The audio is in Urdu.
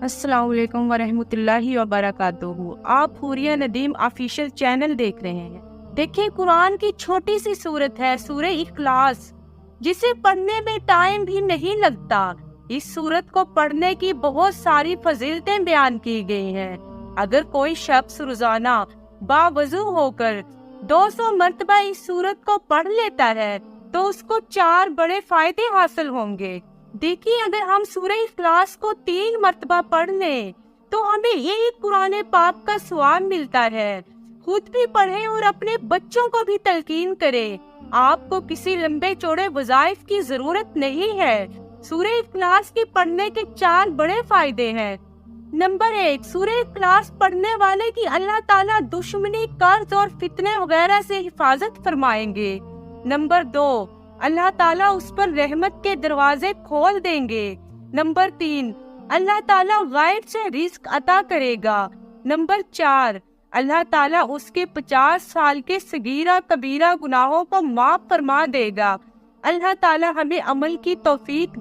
السلام علیکم ورحمۃ اللہ وبرکاتہ۔ آپ حوریہ ندیم آفیشیل چینل دیکھ رہے ہیں۔ دیکھیں، قرآن کی چھوٹی سی سورت ہے سورہ اخلاص، جسے پڑھنے میں ٹائم بھی نہیں لگتا۔ اس سورت کو پڑھنے کی بہت ساری فضیلتیں بیان کی گئی ہیں۔ اگر کوئی شخص روزانہ باوضو ہو کر 200 مرتبہ اس سورت کو پڑھ لیتا ہے تو اس کو 4 بڑے فائدے حاصل ہوں گے۔ دیکھیے، اگر ہم سورہ اخلاص کو 3 مرتبہ پڑھ لیں تو ہمیں ایک قرآن پاک کا ثواب ملتا ہے۔ خود بھی پڑھیں اور اپنے بچوں کو بھی تلقین کریں۔ آپ کو کسی لمبے چوڑے وظائف کی ضرورت نہیں ہے۔ سورہ اخلاص کی پڑھنے کے 4 بڑے فائدے ہیں۔ نمبر 1، سورہ اخلاص پڑھنے والے کی اللہ تعالیٰ دشمنی، قرض اور فتنے وغیرہ سے حفاظت فرمائیں گے۔ نمبر 2، اللہ تعالیٰ اس پر رحمت کے دروازے کھول دیں گے۔ نمبر 3، اللہ تعالیٰ غائب سے رزق عطا کرے گا۔ نمبر 4، اللہ تعالیٰ اس کے 50 سال کے صغیرہ کبیرہ گناہوں کو معاف فرما دے گا۔ اللہ تعالیٰ ہمیں عمل کی توفیق